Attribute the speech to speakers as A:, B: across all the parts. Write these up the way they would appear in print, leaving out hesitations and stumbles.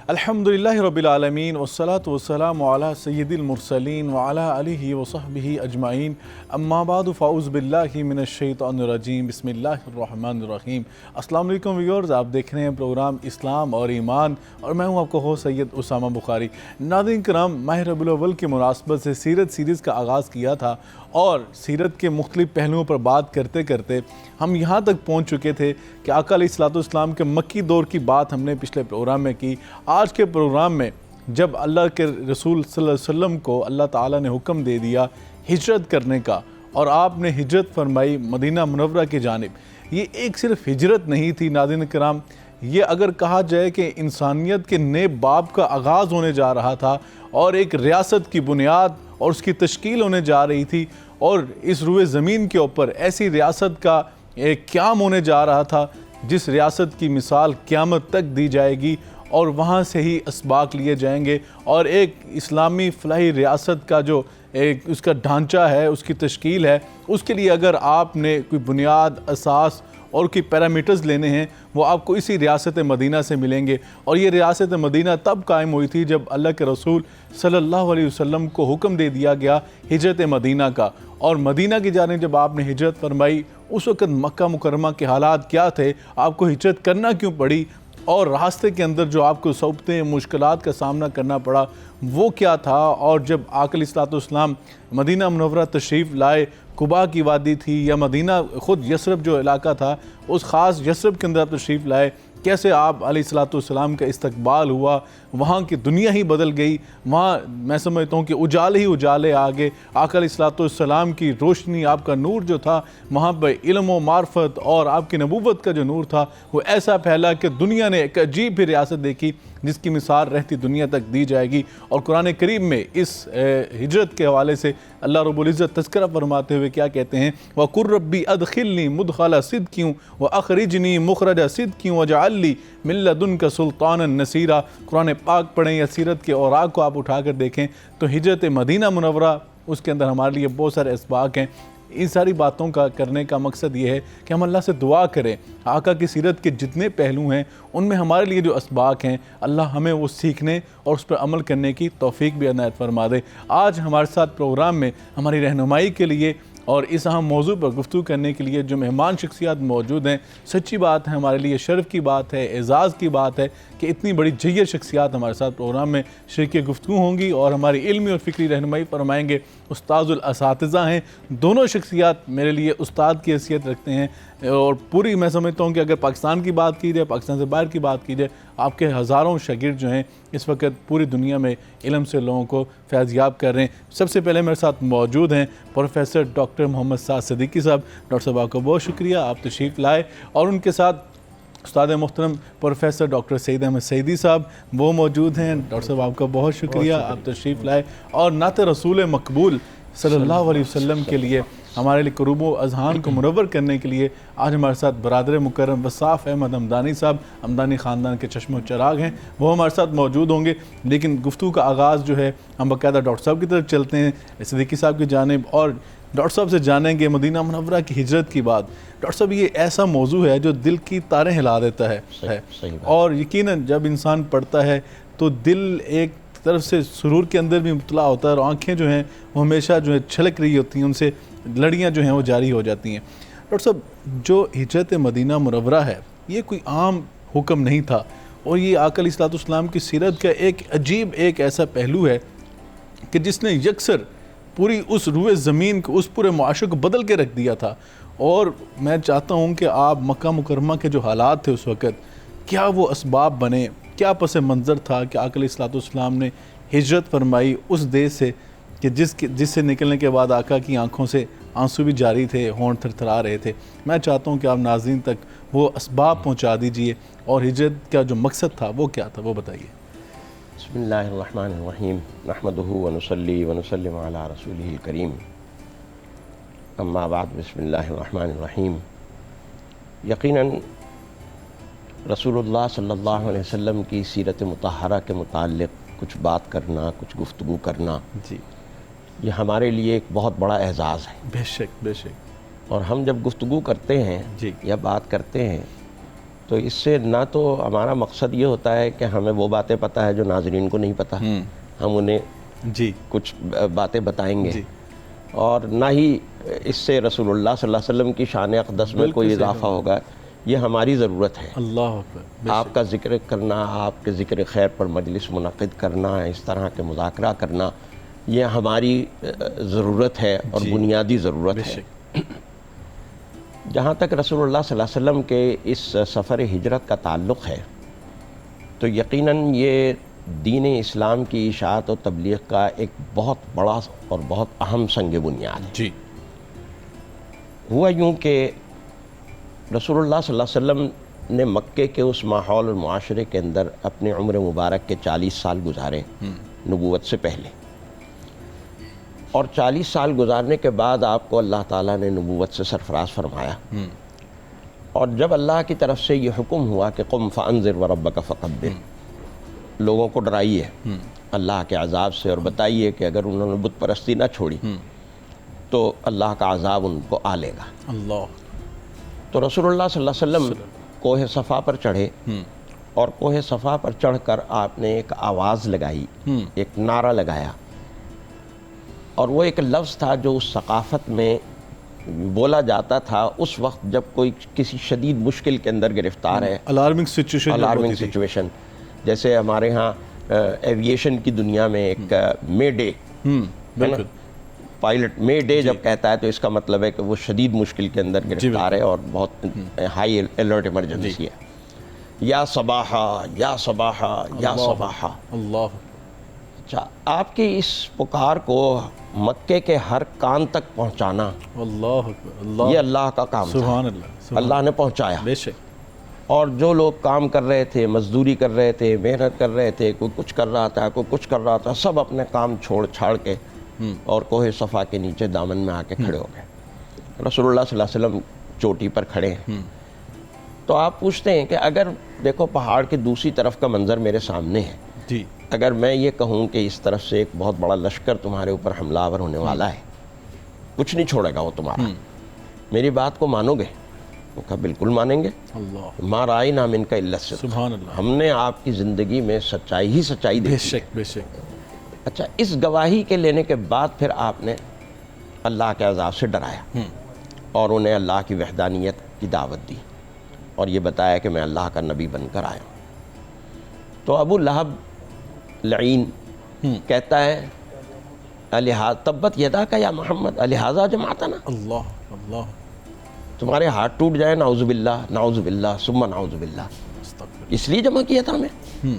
A: الحمدللہ رب العالمین والصلاة والسلام علی سید المرسلین وعلی آلہ وصحبہ اجمعین اما بعد فاعوذ باللہ من الشیطان الرجیم بسم اللہ الرحمن الرحیم۔ السلام علیکم ویورز، آپ دیکھ رہے ہیں پروگرام اسلام اور ایمان اور میں ہوں آپ کو ہوسٹ سید اسامہ بخاری۔ ناظرین کرام، ماہ ربیع الاول کی مناسبت سے سیرت سیریز کا آغاز کیا تھا اور سیرت کے مختلف پہلوؤں پر بات کرتے کرتے ہم یہاں تک پہنچ چکے تھے کہ آقا علیہ الصلوۃ والسلام کے مکی دور کی بات ہم نے پچھلے پروگرام میں کی۔ آج کے پروگرام میں جب اللہ کے رسول صلی اللہ علیہ وسلم کو اللہ تعالیٰ نے حکم دے دیا ہجرت کرنے کا اور آپ نے ہجرت فرمائی مدینہ منورہ کی جانب، یہ ایک صرف ہجرت نہیں تھی ناظرین کرام، یہ اگر کہا جائے کہ انسانیت کے نئے باب کا آغاز ہونے جا رہا تھا اور ایک ریاست کی بنیاد اور اس کی تشکیل ہونے جا رہی تھی، اور اس روئے زمین کے اوپر ایسی ریاست کا ایک قیام ہونے جا رہا تھا جس ریاست کی مثال قیامت تک دی جائے گی اور وہاں سے ہی اسباق لیے جائیں گے، اور ایک اسلامی فلاحی ریاست کا جو ایک اس کا ڈھانچہ ہے، اس کی تشکیل ہے، اس کے لیے اگر آپ نے کوئی بنیاد، اساس اور کوئی پیرامیٹرز لینے ہیں وہ آپ کو اسی ریاست مدینہ سے ملیں گے۔ اور یہ ریاست مدینہ تب قائم ہوئی تھی جب اللہ کے رسول صلی اللہ علیہ وسلم کو حکم دے دیا گیا ہجرت مدینہ کا، اور مدینہ کی جانب جب آپ نے ہجرت فرمائی اس وقت مکہ مکرمہ کے حالات کیا تھے، آپ کو ہجرت کرنا کیوں پڑی، اور راستے کے اندر جو آپ کو صعوبتیں مشکلات کا سامنا کرنا پڑا وہ کیا تھا، اور جب آقا علیہ الصلوۃ والسلام مدینہ منورہ تشریف لائے، قباء کی وادی تھی یا مدینہ خود یثرب جو علاقہ تھا اس خاص یثرب کے اندر آپ تشریف لائے، کیسے آپ علیہ الصلوۃ والسلام کا استقبال ہوا، وہاں کی دنیا ہی بدل گئی، وہاں میں سمجھتا ہوں کہ اجالے ہی اجالے آگے، آقا علیہ الصلوۃ والسلام کی روشنی، آپ کا نور جو تھا وہاں پہ علم و معرفت اور آپ کی نبوت کا جو نور تھا وہ ایسا پھیلا کہ دنیا نے ایک عجیب ہی ریاست دیکھی جس کی مثال رہتی دنیا تک دی جائے گی۔ اور قرآن کریم میں اس ہجرت کے حوالے سے اللہ رب العزت تذکرہ فرماتے ہوئے کیا کہتے ہیں، وَقُلْ رَبِّ أَدْخِلْنِي مُدْخَلَ صِدْقٍ وَأَخْرِجْنِي مُخْرَجَ صِدْقٍ وَاجْعَلْ لِي مِن لَّدُنْكَ سُلْطَانًا نَصِيرًا۔ قرآن پاک پڑھیں یا سیرت کے اوراق کو آپ اٹھا کر دیکھیں تو ہجرت مدینہ منورہ اس کے اندر ہمارے لیے بہت سارے اسباق ہیں۔ ان ساری باتوں کا کرنے کا مقصد یہ ہے کہ ہم اللہ سے دعا کریں آقا کی سیرت کے جتنے پہلو ہیں ان میں ہمارے لیے جو اسباق ہیں اللہ ہمیں وہ سیکھنے اور اس پر عمل کرنے کی توفیق بھی عنایت فرما دے۔ آج ہمارے ساتھ پروگرام میں ہماری رہنمائی کے لیے اور اس اہم موضوع پر گفتگو کرنے کے لیے جو مہمان شخصیات موجود ہیں، سچی بات ہے، ہمارے لیے شرف کی بات ہے، اعزاز کی بات ہے کہ اتنی بڑی جیّر شخصیات ہمارے ساتھ پروگرام میں شریک گفتگو ہوں گی اور ہماری علمی اور فکری رہنمائی فرمائیں گے۔ استاذ الاساتذہ ہیں، دونوں شخصیات میرے لیے استاد کی حیثیت رکھتے ہیں، اور پوری میں سمجھتا ہوں کہ اگر پاکستان کی بات کی جائے، پاکستان سے باہر کی بات کی جائے، آپ کے ہزاروں شاگرد جو ہیں اس وقت پوری دنیا میں علم سے لوگوں کو فیض یاب کر رہے ہیں۔ سب سے پہلے میرے ساتھ موجود ہیں پروفیسر ڈاکٹر محمد سعد صدیقی صاحب۔ ڈاکٹر صاحب آپ کا بہت شکریہ، آپ تشریف لائے، اور ان کے ساتھ استاد محترم پروفیسر ڈاکٹر سعید احمد سعیدی صاحب وہ موجود ہیں۔ ڈاکٹر صاحب آپ کا بہت شکریہ، آپ تشریف لائے، اور نعت رسول مقبول صلی اللہ علیہ وسلم کے لیے ہمارے لیے قلوب و اذہان کو منور کرنے کے لیے آج ہمارے ساتھ برادر مکرم وصاف احمد حمدانی صاحب، حمدانی خاندان کے چشم و چراغ ہیں، وہ ہمارے ساتھ موجود ہوں گے۔ لیکن گفتگو کا آغاز جو ہے ہم باقاعدہ ڈاکٹر صاحب کی طرف چلتے ہیں، صدیقی صاحب کی جانب، اور ڈاکٹر صاحب سے جانیں گے مدینہ منورہ کی ہجرت کی بات۔ ڈاکٹر صاحب یہ ایسا موضوع ہے جو دل کی تاریں ہلا دیتا ہے، اور یقیناً جب انسان پڑھتا ہے تو دل ایک طرف سے سرور کے اندر بھی مبتلا ہوتا ہے، اور آنکھیں جو ہیں وہ ہمیشہ جو ہے چھلک رہی ہوتی ہیں، ان سے لڑیاں جو ہیں وہ جاری ہو جاتی ہیں۔ ڈاکٹر صاحب جو ہجرت مدینہ منورہ ہے یہ کوئی عام حکم نہیں تھا، اور یہ آقا علیہ الصلوۃ والسلام کی سیرت کا ایک عجیب ایک ایسا پہلو ہے کہ جس نے یکسر پوری اس روئے زمین کو، اس پورے معاشرے کو بدل کے رکھ دیا تھا۔ اور میں چاہتا ہوں کہ آپ مکہ مکرمہ کے جو حالات تھے اس وقت، کیا وہ اسباب بنے، کیا پس منظر تھا کہ آقا علیہ الصلوۃ والسلام نے ہجرت فرمائی اس دیش سے کہ جس سے نکلنے کے بعد آقا کی آنکھوں سے آنسو بھی جاری تھے، ہونٹ تھرتھرا رہے تھے۔ میں چاہتا ہوں کہ آپ ناظرین تک وہ اسباب پہنچا دیجئے، اور ہجرت کا جو مقصد تھا وہ کیا تھا وہ بتائیے۔
B: بسم اللہ الرحمن الرحیم، نحمدہ ونصلی ونسلم علی رسولہ الکریم، اما بعد، بسم اللہ الرحمن الرحیم۔ یقیناً رسول اللہ صلی اللہ علیہ وسلم کی سیرت مطہرہ کے متعلق کچھ بات کرنا، کچھ گفتگو کرنا
A: جی
B: یہ ہمارے لیے ایک بہت بڑا اعزاز ہے.
A: بے شک بے شک.
B: اور ہم جب گفتگو کرتے ہیں
A: جی
B: یا بات کرتے ہیں تو اس سے نہ تو ہمارا مقصد یہ ہوتا ہے کہ ہمیں وہ باتیں پتہ ہے جو ناظرین کو نہیں پتہ، ہم انہیں
A: جی
B: کچھ باتیں بتائیں گے،
A: جی
B: اور نہ ہی اس سے رسول اللہ صلی اللہ علیہ وسلم کی شان اقدس میں کوئی
A: بالکل صحیح
B: اضافہ ہوگا. یہ ہماری ضرورت ہے.
A: اللہ اکبر. بے
B: آپ
A: شک.
B: کا ذکر کرنا، آپ کے ذکر خیر پر مجلس منعقد کرنا، اس طرح کے مذاکرہ کرنا، یہ ہماری ضرورت ہے اور
A: جی.
B: بنیادی ضرورت
A: بے
B: ہے.
A: شک.
B: جہاں تک رسول اللہ صلی اللہ علیہ وسلم کے اس سفر ہجرت کا تعلق ہے تو یقیناً یہ دین اسلام کی اشاعت و تبلیغ کا ایک بہت بڑا اور بہت اہم سنگ بنیاد ہے.
A: جی
B: ہوا یوں کہ رسول اللہ صلی اللہ علیہ وسلم نے مکے کے اس ماحول اور معاشرے کے اندر اپنے عمر مبارک کے 40 سال گزارے نبوت سے پہلے، اور 40 سال گزارنے کے بعد آپ کو اللہ تعالیٰ نے نبوت سے سرفراز فرمایا. اور جب اللہ کی طرف سے یہ حکم ہوا کہ قم فانذر وربک فکبر، لوگوں کو ڈرائیے اللہ کے عذاب سے اور بتائیے کہ اگر انہوں نے بت پرستی نہ چھوڑی تو اللہ کا عذاب ان کو آ لے گا.
A: اللہ.
B: تو رسول اللہ صلی اللہ علیہ وسلم کوہ صفا پر چڑھے، اور کوہ صفا پر چڑھ کر آپ نے ایک آواز لگائی، ایک نعرہ لگایا، اور وہ ایک لفظ تھا جو اس ثقافت میں بولا جاتا تھا اس وقت جب کوئی کسی شدید مشکل کے اندر گرفتار ہے.
A: Alarming situation.
B: الارمنگ سچویشن، جیسے ہمارے ہاں ایویشن کی دنیا میں ایک مے ڈے،
A: بالکل.
B: پائلٹ مے ڈے جب کہتا ہے تو اس کا مطلب ہے کہ وہ شدید مشکل کے اندر گرفتار ہے اور بہت ہائی الرٹ ایمرجنسی ہے. یا صباحا یا صباحا یا صباحا.
A: اللہ.
B: اچھا، آپ کی اس پکار کو مکے کے ہر کان تک پہنچانا
A: اللہ اکبر. اللہ.
B: یہ اللہ کا کام تھا.
A: سبحان اللہ.
B: اللہ نے پہنچایا.
A: بے شک.
B: اور جو لوگ کام کر رہے تھے، مزدوری کر رہے تھے، محنت کر رہے تھے، کوئی کچھ کر رہا تھا، کوئی کچھ کر رہا تھا، سب اپنے کام چھوڑ چھاڑ کے اور کوہ صفا کے نیچے دامن میں آ کے کھڑے ہو گئے. رسول اللہ صلی اللہ علیہ وسلم چوٹی پر کھڑے ہیں. تو آپ پوچھتے ہیں کہ اگر دیکھو پہاڑ کی دوسری طرف کا منظر میرے سامنے ہے،
A: جی
B: اگر میں یہ کہوں کہ اس طرف سے ایک بہت بڑا لشکر تمہارے اوپر حملہ آور ہونے والا ہے، کچھ نہیں چھوڑے گا وہ تمہارا، میری بات کو مانو گے؟ وہ کہا بالکل مانیں گے.
A: اللہ.
B: ما رأینا منک الا الصدق،
A: سبحان اللہ.
B: ہم نے آپ کی زندگی میں سچائی ہی سچائی
A: بے
B: دیکھی.
A: شک بے شک.
B: اچھا، اس گواہی کے لینے کے بعد پھر آپ نے اللہ کے عذاب سے ڈرایا اور انہیں اللہ کی وحدانیت کی دعوت دی اور یہ بتایا کہ میں اللہ کا نبی بن کر آیا ہوں. تو ابو لہب لعین کہتا ہے تبت یدا کا یا محمد الہذا جماعتنا،
A: اللہ. اللہ.
B: تمہارے ہاتھ ٹوٹ جائے، نعوذ باللہ نعوذ باللہ ثم نعوذ باللہ،
A: استغفر.
B: اس لیے جمع کیا تھا ہمیں.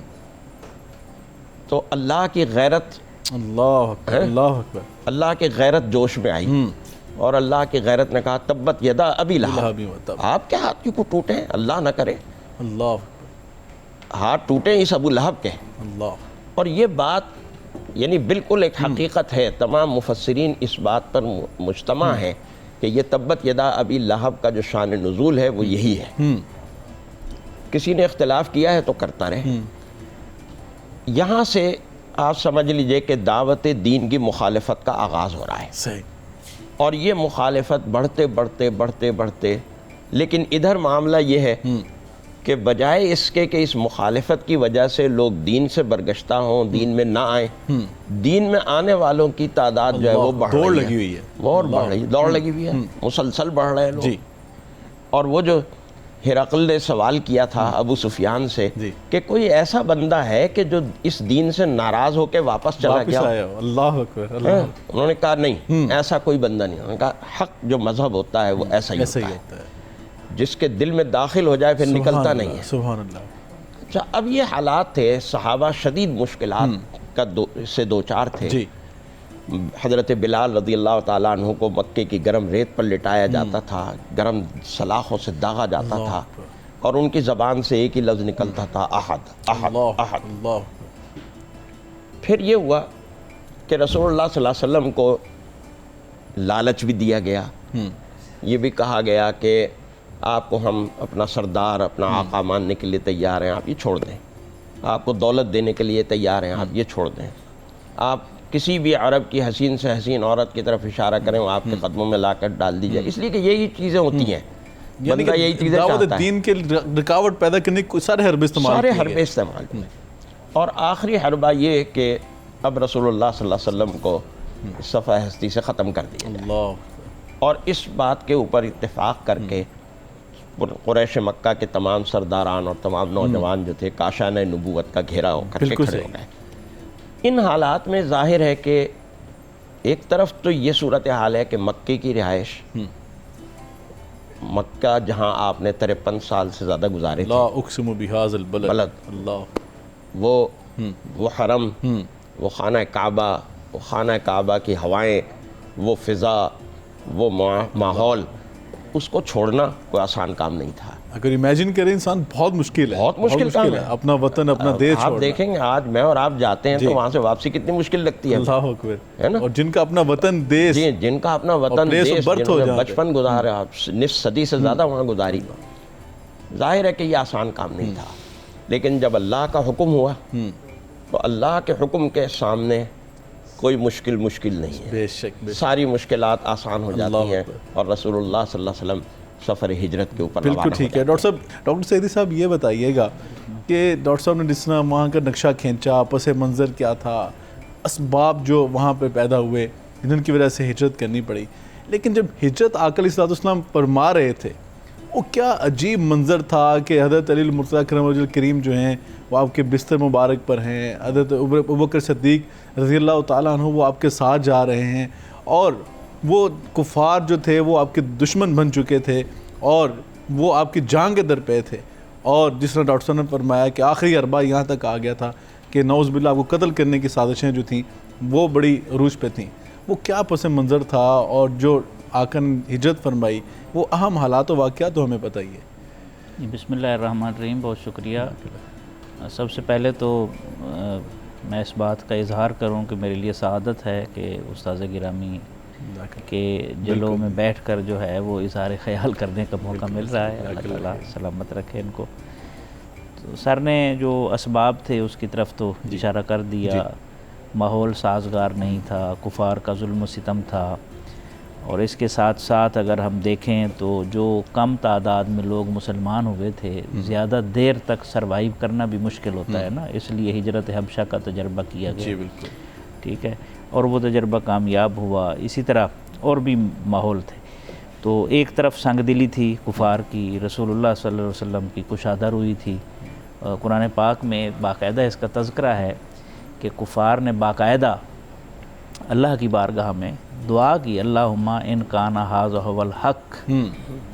B: تو اللہ کی غیرت،
A: اللہ اکبر. اللہ اکبر.
B: اللہ کی غیرت جوش میں آئی اور اللہ کی غیرت نے کہا تبت یدا ابی لہب،
A: لہب و تب.
B: آپ کے ہاتھ کیوں کو ٹوٹے ہیں؟ اللہ نہ کرے
A: اللہ اکبر.
B: ہاتھ ٹوٹے اس ابو لہب کے.
A: اللہ.
B: اور یہ بات یعنی بالکل ایک حقیقت ہے، تمام مفسرین اس بات پر مجتمع ہیں کہ یہ تبت یدا ابی لہب کا جو شان نزول ہے وہ یہی ہے. کسی نے اختلاف کیا ہے تو کرتا رہے. یہاں سے آپ سمجھ لیجئے کہ دعوت دین کی مخالفت کا آغاز ہو رہا ہے.
A: صحیح.
B: اور یہ مخالفت بڑھتے بڑھتے بڑھتے بڑھتے، لیکن ادھر معاملہ یہ ہے کہ بجائے اس کے کہ اس مخالفت کی وجہ سے لوگ دین سے برگشتہ ہوں، دین میں نہ آئیں، دین میں آنے والوں کی تعداد جو ہے وہ بڑھ رہی ہے.
A: دوڑ لگی ہوئی ہے.
B: وہ اور بڑھ رہی ہے، دوڑ لگی ہوئی ہے، مسلسل بڑھ رہے ہیں لوگ.
A: جی.
B: اور وہ جو ہرقل نے سوال کیا تھا ابو سفیان سے
A: جی.
B: کہ کوئی ایسا بندہ ہے کہ جو اس دین سے ناراض ہو کے واپس چلا
A: واپس
B: گیا؟
A: آیا ہو. اللہ اکبر. اللہ.
B: انہوں نے کہا نہیں، ایسا کوئی بندہ نہیں. انہوں نے کہا حق جو مذہب ہوتا ہے وہ ایسا ہی
A: ایسا ہی
B: ہوتا ہے،
A: ہوتا ہے.
B: جس کے دل میں داخل ہو جائے پھر نکلتا نہیں ہے.
A: سبحان اللہ.
B: اچھا، اب یہ حالات تھے، صحابہ شدید مشکلات کا سے دوچار تھے.
A: جی.
B: حضرت بلال رضی اللہ تعالیٰ عنہ کو مکے کی گرم ریت پر لٹایا جاتا تھا، گرم سلاخوں سے داغا جاتا تھا، اور ان کی زبان سے ایک ہی لفظ نکلتا تھا احد احد
A: اللہ.
B: احد.
A: اللہ.
B: پھر یہ ہوا کہ رسول اللہ صلی اللہ علیہ وسلم کو لالچ بھی دیا گیا، یہ بھی کہا گیا کہ آپ کو ہم اپنا سردار، اپنا آقا ماننے کے لیے تیار ہیں، آپ یہ چھوڑ دیں. آپ کو دولت دینے کے لیے تیار ہیں، آپ یہ چھوڑ دیں. آپ کسی بھی عرب کی حسین سے حسین عورت کی طرف اشارہ کریں وہ آپ کے قدموں میں لا کر ڈال دی جائے، اس لیے کہ یہی چیزیں ہوتی ہیں،
A: یعنی
B: بندہ یہی چیزیں
A: دعوت
B: چاہتا ہے،
A: دین کے رکاوٹ پیدا کرنے کے سارے حربے استعمال
B: سارے
A: کیے
B: حربے
A: گئے۔
B: استعمال ہوئے۔ اور آخری حربہ یہ کہ اب رسول اللہ صلی اللہ علیہ وسلم کو صفحہ ہستی سے ختم کر دیا جائے،
A: اللہ
B: اور اس بات کے اوپر اتفاق کر کے قریش مکہ کے تمام سرداران اور تمام نوجوان جو تھے کاشانہ نبوت کا گھیراؤ کر کے
A: بالکل
B: کھڑے ہو
A: صحیح۔
B: گئے۔ ان حالات میں ظاہر ہے کہ ایک طرف تو یہ صورتحال ہے کہ مکے کی رہائش، مکہ جہاں آپ نے 53 سال سے زیادہ گزارے تھے،
A: لا اقسم بہذا البلد،
B: بلد،
A: اللہ،
B: وہ حرم، وہ خانہ کعبہ، وہ خانہ کعبہ کی ہوائیں، وہ فضا، وہ ماحول، اس کو چھوڑنا کوئی آسان کام نہیں تھا۔
A: اگر امیجن کریں انسان بہت مشکل ہے،
B: بہت مشکل کام ہے۔
A: اپنا وطن اپنا دیش
B: آپ
A: چھوڑنا۔
B: دیکھیں گے آج میں اور آپ جاتے ہیں تو وہاں سے واپسی کتنی مشکل لگتی ہے،
A: اللہ اکبر،
B: ہے نا؟
A: اور جن کا اپنا وطن دیش،
B: جی، جن کا اپنا وطن
A: place of
B: دیش،
A: birth ہو
B: جنہوں نے
A: جاتا ہے۔
B: بچپن گزارا، نصف صدی سے زیادہ وہاں گزاری، ظاہر ہے کہ یہ آسان کام نہیں تھا، لیکن جب اللہ کا حکم ہوا تو اللہ کے حکم کے سامنے کوئی مشکل نہیں ہے،
A: بے شک
B: ساری مشکلات آسان ہو جاتی ہیں، اور رسول اللہ صلی اللہ علیہ وسلم سفر ہجرت کے اوپر
A: بالکل ٹھیک ہے۔ ڈاکٹر سعیدی صاحب یہ بتائیے گا کہ ڈاکٹر صاحب نے جس طرح وہاں کا نقشہ کھینچا، پس منظر کیا تھا، اسباب جو وہاں پہ پیدا ہوئے جن کی وجہ سے ہجرت کرنی پڑی، لیکن جب ہجرت آقا علیہ السلام فرما رہے تھے وہ کیا عجیب منظر تھا کہ حضرت علی المرتضیٰ کرم وجہ الکریم جو ہیں وہ آپ کے بستر مبارک پر ہیں، حضرت ابوبکر صدیق رضی اللہ تعالیٰ عنہ وہ آپ کے ساتھ جا رہے ہیں، اور وہ کفار جو تھے وہ آپ کے دشمن بن چکے تھے اور وہ آپ کی جان کے در پہ تھے، اور جس طرح ڈاکٹر صاحب نے فرمایا کہ آخری اربع یہاں تک آ گیا تھا کہ نعوذ باللہ آپ کو قتل کرنے کی سازشیں جو تھیں وہ بڑی عروج پہ تھیں، وہ کیا پس منظر تھا، اور جو آقا نے ہجرت فرمائی وہ اہم حالات و واقعات تو ہمیں بتائیے۔
C: بسم اللہ الرحمن الرحیم، بہت شکریہ۔ سب سے پہلے تو میں اس بات کا اظہار کروں کہ میرے لیے سعادت ہے کہ استاذ گرامی کے جلوں میں بیٹھ کر جو ہے وہ اظہار خیال کرنے کا موقع مل رہا ہے، اللہ تعالیٰ سلامت رکھے ان کو۔ تو سر نے جو اسباب تھے اس کی طرف تو اشارہ کر دیا، ماحول سازگار نہیں تھا، کفار کا ظلم و ستم تھا، اور اس کے ساتھ ساتھ اگر ہم دیکھیں تو جو کم تعداد میں لوگ مسلمان ہوئے تھے زیادہ دیر تک سروائیو کرنا بھی مشکل ہوتا ہے نا، اس لیے ہجرت حبشہ کا تجربہ کیا گیا،
A: جی بالکل
C: ٹھیک ہے، اور وہ تجربہ کامیاب ہوا۔ اسی طرح اور بھی ماحول تھے، تو ایک طرف سنگ دلی تھی کفار کی، رسول اللہ صلی اللہ علیہ وسلم کی کشادہ روئی تھی۔ قرآن پاک میں باقاعدہ اس کا تذکرہ ہے کہ کفار نے باقاعدہ اللہ کی بارگاہ میں دعا کی، اللہم ان کان ھذا ھو الحق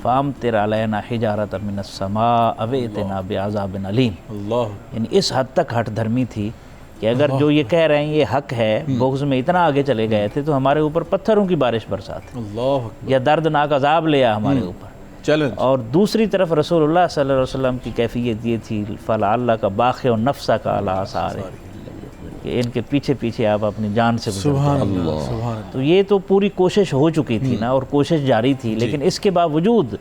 C: فامطر علینا حجارۃ من السماء او ائتنا بعذاب علیم۔
A: اللہ،
C: یعنی اس حد تک ہٹ دھرمی تھی کہ اگر جو یہ کہہ رہے ہیں یہ حق ہے، بغض میں اتنا آگے چلے گئے تھے تو ہمارے اوپر پتھروں کی بارش برسات
A: اللہ
C: یا دردناک عذاب لیا ہمارے اوپر۔
A: چیلنج،
C: اور دوسری طرف رسول اللہ صلی اللہ علیہ وسلم کی کیفیت یہ تھی فلعلک باخع نفسک علی آثارہم، کہ ان کے پیچھے پیچھے آپ اپنی جان سے گزرتے
A: سبحان
C: ہیں۔
A: اللہ، سبحان اللہ،
C: تو یہ تو پوری کوشش ہو چکی تھی نا، اور کوشش جاری تھی، لیکن اس کے باوجود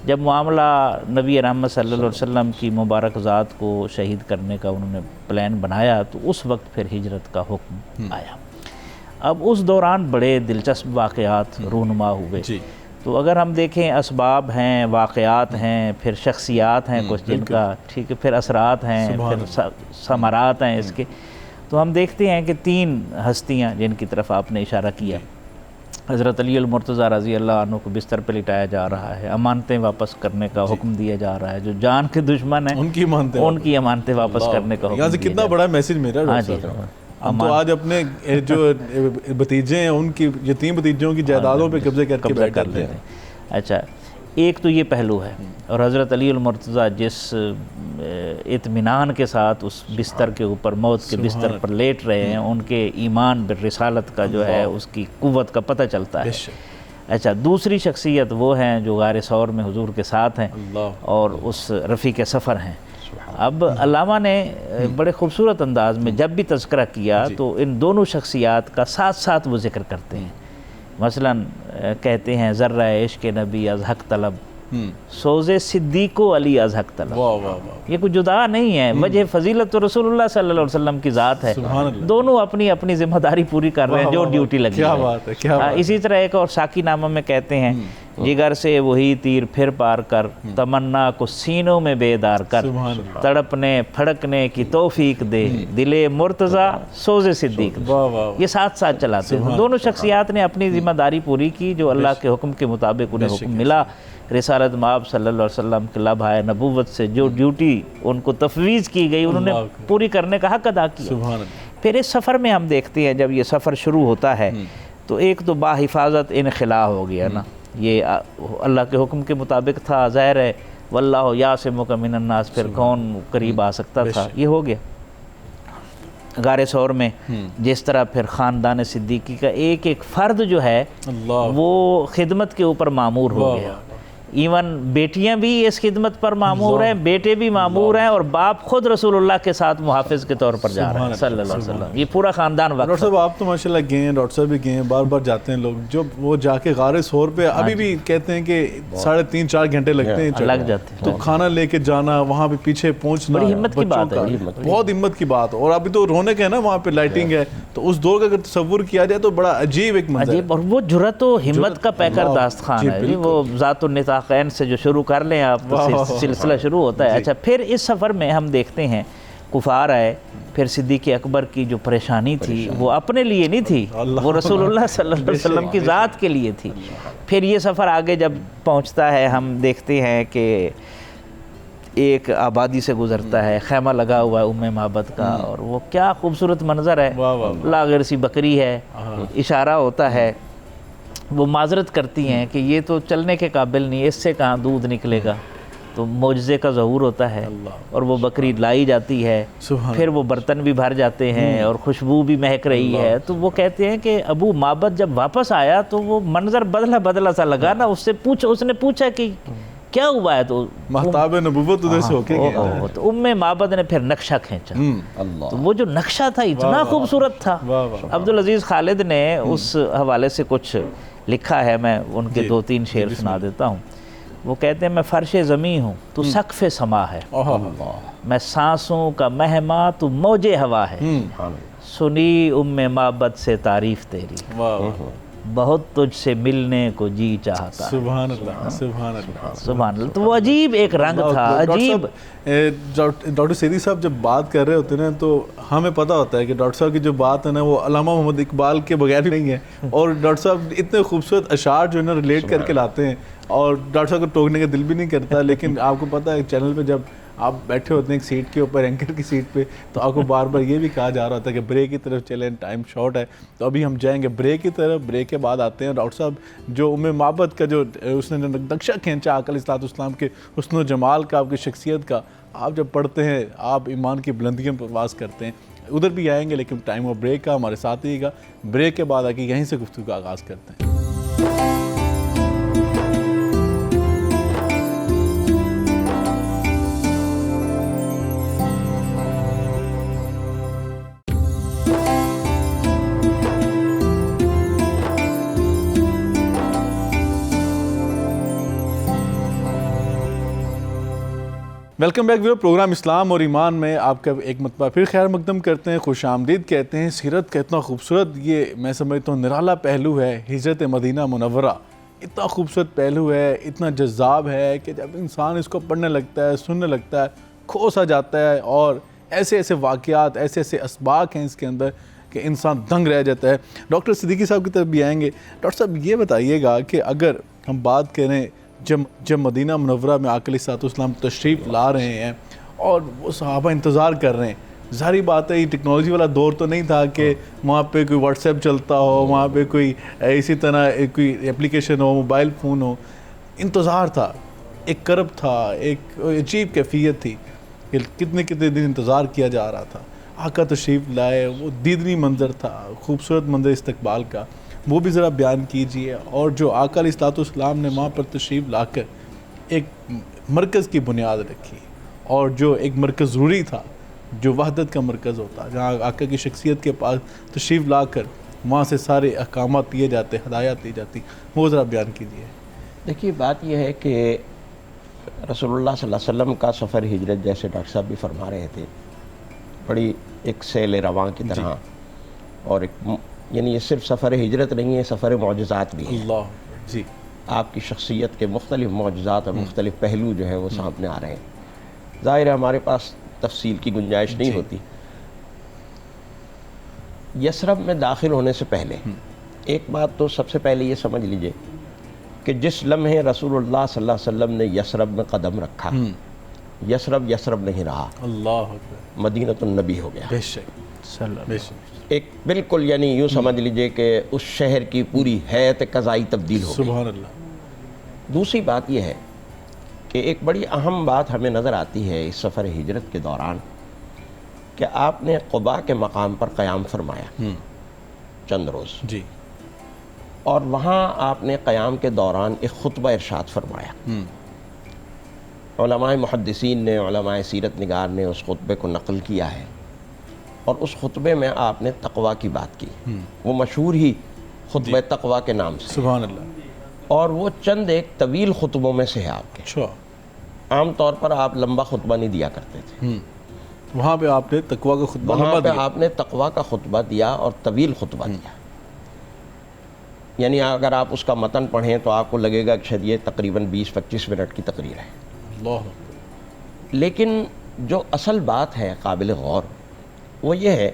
C: جب معاملہ نبی رحمت صلی اللہ علیہ وسلم کی مبارک ذات کو شہید کرنے کا انہوں نے پلان بنایا تو اس وقت پھر ہجرت کا حکم آیا۔ اب اس دوران بڑے دلچسپ واقعات رونما ہوئے،
A: جی
C: تو اگر ہم دیکھیں اسباب ہیں، واقعات ہیں، پھر شخصیات ہیں کچھ جن کا، ٹھیک ہے، پھر اثرات ہیں، پھر ثمرات ہیں اس کے، تو ہم دیکھتے ہیں کہ 3 ہستیاں جن کی طرف آپ نے اشارہ کیا۔ حضرت علی المرتضیٰ رضی اللہ عنہ کو بستر پہ لٹایا جا رہا ہے، امانتیں واپس کرنے کا حکم دیا جا رہا ہے، جو جان کے دشمن ہیں
A: ان کی مانتے
C: ان کی امانتیں واپس کرنے کا حکم
A: یہاں سے
C: دیا
A: کتنا
C: جا
A: بڑا میسج میرا
C: ہاں
A: ڈاکٹر
C: جی،
A: صاحب، ہم تو آج اپنے جو بھتیجے ہیں ان کی یتیم بھتیجوں کی جائیدادوں پہ قبضے کر کے
C: قبضہ
A: بیٹھ
C: کر
A: جاتے
C: لیتے
A: ہیں۔
C: ہیں۔ اچھا، ایک تو یہ پہلو ہے، اور حضرت علی المرتضیٰ جس اطمینان کے ساتھ اس بستر کے اوپر، موت کے بستر پر لیٹ رہے ہیں، ان کے ایمان بالرسالت کا جو ہے اس کی قوت کا پتہ چلتا ہے۔ اچھا، دوسری شخصیت وہ ہیں جو غار ثور میں حضور کے ساتھ ہیں اور اس رفیق سفر ہیں۔ اب علامہ نے بڑے خوبصورت انداز میں جب بھی تذکرہ کیا تو ان دونوں شخصیات کا ساتھ وہ ذکر کرتے ہیں۔ مثلا کہتے ہیں ذرہ عشق نبی از حق طلب سوز صدیق و علی از حق طلب.
A: واہ واہ واہ.
C: یہ کوئی جدا نہیں ہے, وجہ فضیلت تو رسول اللہ صلی اللہ علیہ وسلم کی ذات ہے.
A: سبحان اللہ.
C: دونوں اپنی اپنی ذمہ داری پوری کر رہے ہیں جو ڈیوٹی لگی
A: کیا
C: ہے.
A: بات ہے, کیا بات.
C: اسی طرح ایک اور ساکی نامہ میں کہتے ہیں, جگر سے وہی تیر پھر پار کر, تمنا کو سینوں میں بیدار کر,
A: سبحان اللہ.
C: تڑپنے پھڑکنے کی توفیق دے, دل مرتضیٰ سوز صدیق.
A: واہ واہ.
C: یہ ساتھ ساتھ چلاتے ہیں. دونوں شخصیات نے اپنی ذمہ داری پوری کی جو اللہ کے حکم کے مطابق انہیں حکم ملا. رسالت مآب صلی اللہ علیہ وسلم کے لبھائے نبوت سے جو ڈیوٹی ان کو تفویض کی گئی انہوں نے پوری کرنے کا حق ادا کیا.
A: سبحان اللہ.
C: پھر اس سفر میں ہم دیکھتے ہیں جب یہ سفر شروع ہوتا ہے تو ایک تو باحفاظت انخلا ہو گیا نا, یہ اللہ کے حکم کے مطابق تھا, ظاہر ہے واللہ یعصمک من الناس, پھر کون قریب آ سکتا تھا, یہ ہو گیا. غار ثور میں جس طرح پھر خاندان صدیقی کا ایک ایک فرد جو ہے
A: اللہ.
C: وہ خدمت کے اوپر معمور ہو گیا. ایون بیٹیاں بھی اس خدمت پر معمور ہیں, بیٹے بھی معمور ہیں, اور باپ خود رسول اللہ کے ساتھ محافظ کے طور پر جا رہے ہیں صلی اللہ علیہ وسلم. یہ پورا خاندان وقت.
A: ڈاکٹر صاحب آپ تو ماشاءاللہ گئے ہیں, ڈاکٹر صاحب بھی گئے ہیں, بار بار جاتے ہیں لوگ, جو وہ جا کے غار ثور پہ ابھی بھی کہتے ہیں کہ 3.5-4 گھنٹے لگتے ہیں,
C: لگ جاتے ہیں.
A: تو کھانا لے کے جانا, وہاں پہ پیچھے پہنچنا,
C: بڑی ہمت کی بات ہے,
A: بہت ہمت کی بات. اور ابھی تو رونق ہے نا وہاں پہ, لائٹنگ ہے, تو اس دور کا اگر تصور کیا جائے تو بڑا عجیب ایک منظر ہے.
C: اور وہ جرأت و ہمت کا پیکر داستخوان ہے جی. وہ ذات النطاقین سے جو شروع کر لیں آپ تو سلسلہ شروع ہوتا ہے. اچھا, پھر اس سفر میں ہم دیکھتے ہیں کفار آئے, پھر صدیق اکبر کی جو پریشانی تھی وہ اپنے لیے نہیں تھی, وہ رسول اللہ صلی اللہ علیہ وسلم کی ذات کے لیے تھی. پھر یہ سفر آگے جب پہنچتا ہے ہم دیکھتے ہیں کہ ایک آبادی سے گزرتا ہے, خیمہ لگا ہوا ہے ام معبد کا, اور وہ کیا خوبصورت منظر ہے. لاغر سی بکری ہے, اشارہ ہوتا ہے, وہ معذرت کرتی ہیں کہ یہ تو چلنے کے قابل نہیں, اس سے کہاں دودھ نکلے گا. تو معجزے کا ظہور ہوتا ہے, اور وہ بکری لائی جاتی ہے. پھر وہ برتن بھی بھر جاتے ہیں اور خوشبو بھی مہک رہی ہے. تو وہ کہتے ہیں کہ ابو معبد جب واپس آیا تو وہ منظر بدلا سا لگا نا. اس نے پوچھا کہ کیا ہوا ہے, تو
A: مہتاب نبوت ادھر سے ہو کے گیا.
C: تو معبد نے پھر نقشہ کھینچا, تو وہ جو نقشہ تھا اتنا خوبصورت تھا. عبدالعزیز خالد نے اس حوالے سے کچھ لکھا ہے, میں ان کے 2-3 شعر سنا دیتا ہوں. وہ کہتے ہیں میں فرش زمیں ہوں تو سقف سما ہے, میں سانسوں کا مہما تو موج ہوا ہے, سنی ام معبد سے تعریف تیری, بہت تجھ سے ملنے کو جی چاہتا.
A: سبحان اللہ, سبحان اللہ,
C: سبحان اللہ. تو وہ عجیب ایک رنگ تھا, عجیب.
A: ڈاکٹر سیدی صاحب جب بات کر رہے ہوتے ہیں تو ہمیں پتہ ہوتا ہے کہ ڈاکٹر صاحب کی جو بات ہے نا وہ علامہ محمد اقبال کے بغیر نہیں ہے. اور ڈاکٹر صاحب اتنے خوبصورت اشعار جو ہے نا ریلیٹ کر کے لاتے ہیں, اور ڈاکٹر صاحب کو ٹوکنے کا دل بھی نہیں کرتا. لیکن آپ کو پتہ ہے چینل پہ جب آپ بیٹھے ہوتے ہیں ایک سیٹ کے اوپر, اینکر کی سیٹ پہ, تو آپ کو بار بار یہ بھی کہا جا رہا ہوتا ہے کہ بریک کی طرف چلیں, ٹائم شارٹ ہے. تو ابھی ہم جائیں گے بریک کی طرف. بریک کے بعد آتے ہیں ڈاکٹر صاحب جو ام معبد کا جو اس نے نقشہ کھینچا آقا علیہ السلام کے حسن و جمال کا, آپ کی شخصیت کا, آپ جب پڑھتے ہیں آپ ایمان کی بلندیوں پر پرواز کرتے ہیں. ادھر بھی آئیں گے لیکن ٹائم اور بریک کا, ہمارے ساتھ رہیے گا. بریک کے بعد آ کے یہیں سے گفتگو کا آغاز کرتے ہیں. Welcome back viewer. پروگرام اسلام اور ایمان میں آپ کا ایک مرتبہ پھر خیر مقدم کرتے ہیں, خوش آمدید کہتے ہیں. سیرت کا اتنا خوبصورت, یہ میں سمجھتا ہوں نرالا پہلو ہے ہجرت مدینہ منورہ. اتنا خوبصورت پہلو ہے, اتنا جذاب ہے کہ جب انسان اس کو پڑھنے لگتا ہے, سننے لگتا ہے, کھو سا جاتا ہے. اور ایسے ایسے واقعات, ایسے ایسے اسباق ہیں اس کے اندر کہ انسان دنگ رہ جاتا ہے. ڈاکٹر صدیقی صاحب کی طرف بھی آئیں گے. ڈاکٹر صاحب یہ بتائیے گا کہ اگر ہم بات کریں جب مدینہ منورہ میں آقا علیہ السلام تشریف لا رہے ہیں اور وہ صحابہ انتظار کر رہے ہیں, ظاہری بات ہے یہ ٹیکنالوجی والا دور تو نہیں تھا کہ وہاں پہ کوئی واٹس ایپ چلتا ہو, وہاں پہ کوئی اسی طرح کوئی اپلیکیشن ہو, موبائل فون ہو. انتظار تھا, ایک کرب تھا, ایک عجیب کیفیت تھی کہ کتنے دن انتظار کیا جا رہا تھا. آقا تشریف لائے, وہ دیدنی منظر تھا, خوبصورت منظر استقبال کا, وہ بھی ذرا بیان کیجئے. اور جو آقا علیہ السلام نے وہاں پر تشریف لا کر ایک مرکز کی بنیاد رکھی, اور جو ایک مرکز ضروری تھا, جو وحدت کا مرکز ہوتا, جہاں آقا کی شخصیت کے پاس تشریف لا کر وہاں سے سارے احکامات دیے جاتے, ہدایات دی جاتی, وہ ذرا بیان کیجئے.
B: دیکھیے بات یہ ہے کہ رسول اللہ صلی اللہ علیہ وسلم کا سفر ہجرت، جیسے ڈاکٹر صاحب بھی فرما رہے تھے، بڑی ایک سیل رواں کی طرح، اور ایک یعنی یہ صرف سفر ہجرت نہیں ہے، سفر معجزات بھی ہے۔
A: اللہ جی،
B: آپ کی شخصیت کے مختلف معجزات اور مختلف پہلو جو ہیں وہ سامنے آ رہے ہیں۔ ظاہر ہے ہمارے پاس تفصیل کی گنجائش نہیں ہوتی۔ یثرب میں داخل ہونے سے پہلے ایک بات تو سب سے پہلے یہ سمجھ لیجئے کہ جس لمحے رسول اللہ صلی اللہ علیہ وسلم نے یثرب میں قدم رکھا، یثرب یثرب نہیں رہا،
A: اللہ اکبر،
B: مدینۃ النبی ہو گیا۔
A: بے شک، بے شک،
B: ایک بالکل یعنی یوں سمجھ لیجئے کہ اس شہر کی پوری حیت قضائی تبدیل ہو گئی۔
A: سبحان اللہ۔
B: دوسری بات یہ ہے کہ ایک بڑی اہم بات ہمیں نظر آتی ہے اس سفر ہجرت کے دوران، کہ آپ نے قباء کے مقام پر قیام فرمایا چند روز،
A: جی،
B: اور وہاں آپ نے قیام کے دوران ایک خطبہ ارشاد فرمایا۔ علماء محدثین نے، علماء سیرت نگار نے اس خطبے کو نقل کیا ہے، اور اس خطبے میں آپ نے تقویٰ کی بات کی، وہ مشہور ہی خطبہ تقویٰ کے نام سے،
A: سبحان اللہ۔
B: اور وہ چند ایک طویل خطبوں میں سے ہے آپ کے۔
A: اچھا،
B: عام طور پر آپ لمبا خطبہ نہیں دیا کرتے تھے،
A: وہاں پہ آپ نے تقویٰ کا خطبہ
B: وہاں
A: لمبا
B: پہ
A: دیا۔
B: آپ نے تقویٰ کا خطبہ دیا اور طویل خطبہ دیا، یعنی اگر آپ اس کا متن پڑھیں تو آپ کو لگے گا کہ شاید یہ تقریباً 20-25 منٹ کی تقریر ہے۔
A: اللہ،
B: لیکن جو اصل بات ہے قابل غور وہ یہ ہے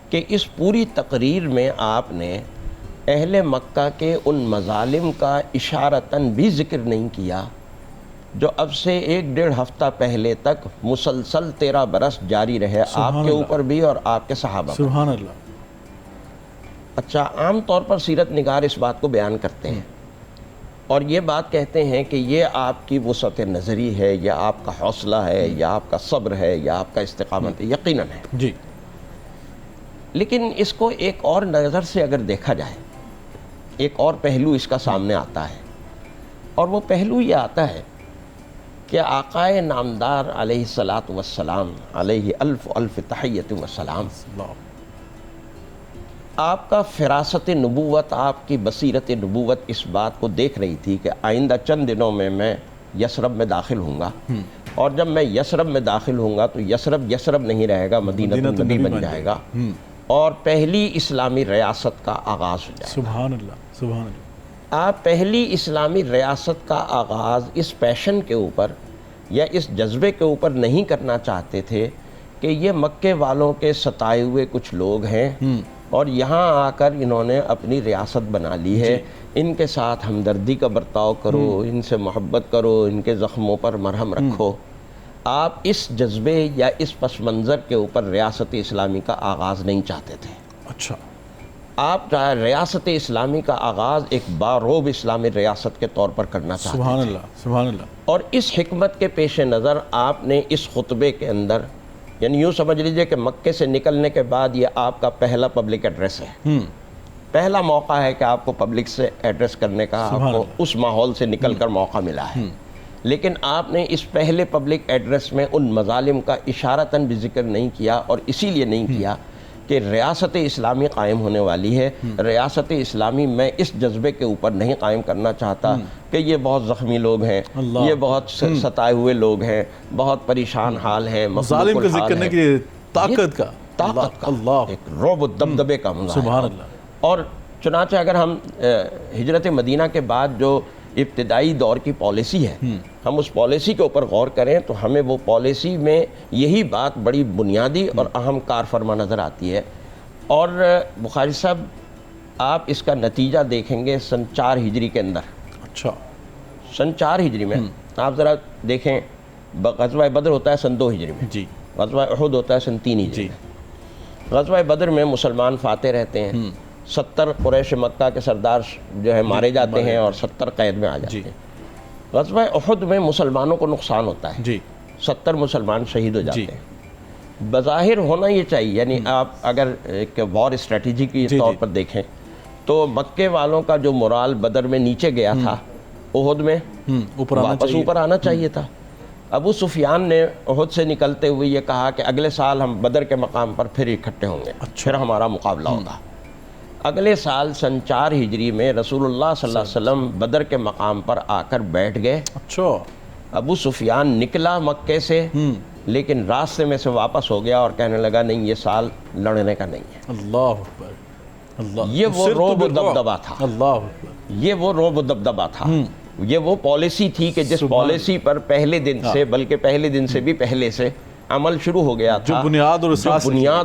B: کہ اس پوری تقریر میں آپ نے اہل مکہ کے ان مظالم کا اشارتاً بھی ذکر نہیں کیا جو اب سے 1-1.5 ہفتہ پہلے تک مسلسل 13 برس جاری رہے، آپ
A: سبحان
B: کے
A: اللہ،
B: اوپر بھی اور آپ کے صحابہ پر۔
A: سبحان اللہ۔
B: اچھا، عام طور پر سیرت نگار اس بات کو بیان کرتے ہیں اور یہ بات کہتے ہیں کہ یہ آپ کی وسعت نظری ہے، یا آپ کا حوصلہ ہے، یا آپ کا صبر ہے، یا آپ کا استقامت ہے، یقیناً ہے۔
A: جی،
B: لیکن اس کو ایک اور نظر سے اگر دیکھا جائے، ایک اور پہلو اس کا سامنے آتا ہے، اور وہ پہلو یہ آتا ہے کہ آقائے نامدار علیہ الصلاۃ والسلام، علیہ الف الف تحیۃ والسلام،
A: اللہ،
B: آپ کا فراست نبوت، آپ کی بصیرت نبوت اس بات کو دیکھ رہی تھی کہ آئندہ چند دنوں میں یثرب میں داخل ہوں گا، اور جب میں یثرب میں داخل ہوں گا تو یثرب یثرب نہیں رہے گا، مدینہ النبی بن جائے گا، اور پہلی اسلامی ریاست کا آغاز ہو جائے گا۔
A: سبحان اللہ، سبحان اللہ۔
B: آپ پہلی اسلامی ریاست کا آغاز اس پیشن کے اوپر یا اس جذبے کے اوپر نہیں کرنا چاہتے تھے کہ یہ مکے والوں کے ستائے ہوئے کچھ لوگ ہیں اور یہاں آ کر انہوں نے اپنی ریاست بنا لی ہے، ان کے ساتھ ہمدردی کا برتاؤ کرو، ان سے محبت کرو، ان کے زخموں پر مرہم رکھو۔ آپ اس جذبے یا اس پس منظر کے اوپر ریاست اسلامی کا آغاز نہیں چاہتے تھے۔
A: اچھا،
B: آپ ریاست اسلامی کا آغاز ایک باروب اسلامی ریاست کے طور پر کرنا چاہتے
A: سبحان
B: تھے،
A: اللہ، سبحان اللہ۔
B: اور اس حکمت کے پیش نظر آپ نے اس خطبے کے اندر، یعنی یوں سمجھ لیجئے کہ مکے سے نکلنے کے بعد یہ آپ کا پہلا پبلک ایڈریس ہے، پہلا موقع ہے کہ آپ کو پبلک سے ایڈریس کرنے کا، آپ کو اس ماحول سے نکل کر موقع ملا ہے، لیکن آپ نے اس پہلے پبلک ایڈریس میں ان مظالم کا اشارتاً بھی ذکر نہیں کیا، اور اسی لیے نہیں کیا کہ ریاست اسلامی قائم ہونے والی ہے۔ ریاست اسلامی میں اس جذبے کے اوپر نہیں قائم کرنا چاہتا کہ یہ بہت زخمی لوگ ہیں، یہ بہت ستائے ہوئے لوگ ہیں، بہت پریشان حال ہیں،
A: ظالم کا ذکر کرنے کی طاقت کا،
B: طاقت کا،
A: اللہ،
B: ایک رعب و دبدبے کا مظاہرہ۔
A: سبحان اللہ۔
B: اور چنانچہ اگر ہم ہجرت مدینہ کے بعد جو ابتدائی دور کی پالیسی ہے، ہم اس پالیسی کے اوپر غور کریں تو ہمیں وہ پالیسی میں یہی بات بڑی بنیادی اور اہم کار فرما نظر آتی ہے۔ اور بخاری صاحب، آپ اس کا نتیجہ دیکھیں گے سن 4 ہجری کے اندر۔
A: اچھا،
B: سن 4 ہجری میں آپ ذرا دیکھیں، غزوہ بدر ہوتا ہے سن 2 ہجری میں،
A: جی،
B: غزوہ احد ہوتا ہے سن 3 ہجری میں۔ غزوہ بدر میں مسلمان فاتح رہتے ہیں، 70 قریش مکہ کے سردار جو ہے مارے جاتے ہیں اور 70 قید میں آ جاتے ہیں۔ غزوہ احد میں مسلمانوں کو نقصان ہوتا ہے،
A: جی،
B: 70 مسلمان شہید ہو جاتے ہیں۔ بظاہر ہونا یہ چاہیے، یعنی آپ اگر ایک وار اسٹریٹجی کے طور پر دیکھیں تو مکے والوں کا جو مورال بدر میں نیچے گیا تھا، احد میں واپس اوپر آنا چاہیے تھا۔ ابو سفیان نے احد سے نکلتے ہوئے یہ کہا کہ اگلے سال ہم بدر کے مقام پر پھر اکٹھے ہوں گے، پھر ہمارا مقابلہ ہوگا۔ اگلے سال سن 4 ہجری میں رسول اللہ صلی اللہ علیہ وسلم بدر کے مقام پر آ کر بیٹھ گئے،
A: اچھا،
B: ابو سفیان نکلا مکے سے لیکن راستے میں سے واپس ہو گیا اور کہنے لگا نہیں یہ سال لڑنے کا نہیں ہے.
A: اللہ اکبر. اللہ.
B: یہ وہ روب و دبدبا تھا.
A: اللہ اکبر.
B: یہ وہ روب و دبدبا تھا. یہ وہ پالیسی تھی کہ جس پالیسی پر پہلے دن سے بلکہ پہلے دن سے بھی پہلے سے عمل شروع ہو گیا تھا,
A: جو بنیاد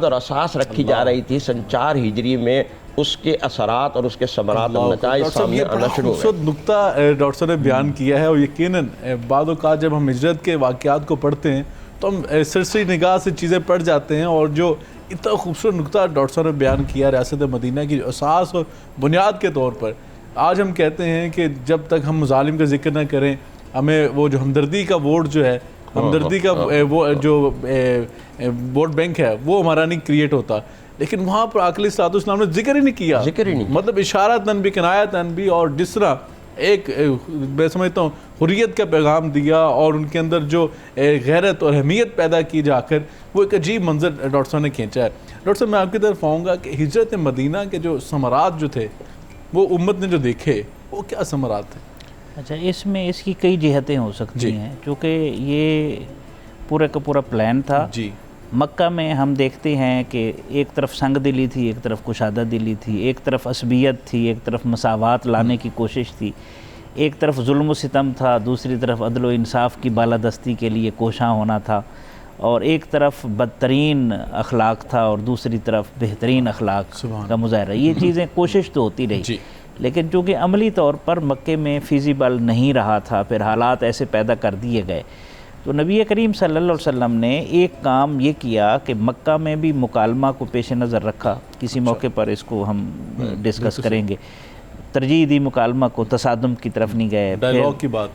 A: اور
B: اساس رکھی جا رہی تھی. سن 4 ہجری میں اس کے اثرات اور اس کے ثمرات اور نتائج سامنے آنا شروع ہوئے.
A: نقطہ ڈاکٹر صاحب نے بیان کیا ہے, اور یقیناً بعض اوقات جب ہم ہجرت کے واقعات کو پڑھتے ہیں تو ہم سرسری نگاہ سے چیزیں پڑھ جاتے ہیں, اور جو اتنا خوبصورت نقطہ ڈاکٹر صاحب نے بیان کیا ریاست مدینہ کی اساس اور بنیاد کے طور پر, آج ہم کہتے ہیں کہ جب تک ہم ظالم کا ذکر نہ کریں ہمیں وہ جو ہمدردی کا ووٹ جو ہے, ہمدردی کا وہ جو ووٹ بینک ہے وہ ہمارا نہیں کریٹ ہوتا. لیکن وہاں پر آقل صلی اللہ علیہ وسلم نے ذکر ہی نہیں کیا, مطلب اشارتاً بھی کنایتاً بھی, اور جس طرح ایک میں سمجھتا ہوں حریت کا پیغام دیا اور ان کے اندر جو غیرت اور اہمیت پیدا کی جا کر, وہ ایک عجیب منظر ڈاکٹر صاحب نے کھینچا ہے. ڈاکٹر صاحب میں آپ کی طرف آؤں گا کہ ہجرت مدینہ کے جو ثمرات جو تھے وہ امت نے جو دیکھے وہ کیا ثمرات تھے؟
C: اچھا, اس کی کئی جہتیں ہو سکتی ہیں, چونکہ یہ پورے کا پورا پلان تھا.
A: جی.
C: مکہ میں ہم دیکھتے ہیں کہ ایک طرف سنگ دلی تھی, ایک طرف کشادہ دلی تھی, ایک طرف عصبیت تھی, ایک طرف مساوات لانے کی کوشش تھی, ایک طرف ظلم و ستم تھا, دوسری طرف عدل و انصاف کی بالادستی کے لیے کوشاں ہونا تھا, اور ایک طرف بدترین اخلاق تھا اور دوسری طرف بہترین اخلاق کا مظاہرہ. یہ چیزیں کوشش تو ہوتی رہی, لیکن چونکہ عملی طور پر مکے میں فیزیبل نہیں رہا تھا, پھر حالات ایسے پیدا کر دیے گئے, تو نبی کریم صلی اللہ علیہ وسلم نے ایک کام یہ کیا کہ مکہ میں بھی مکالمہ کو پیش نظر رکھا. کسی موقع پر اس کو ہم ڈسکس کریں گے. ترجیح دی مکالمہ کو, تصادم کی طرف نہیں گئے,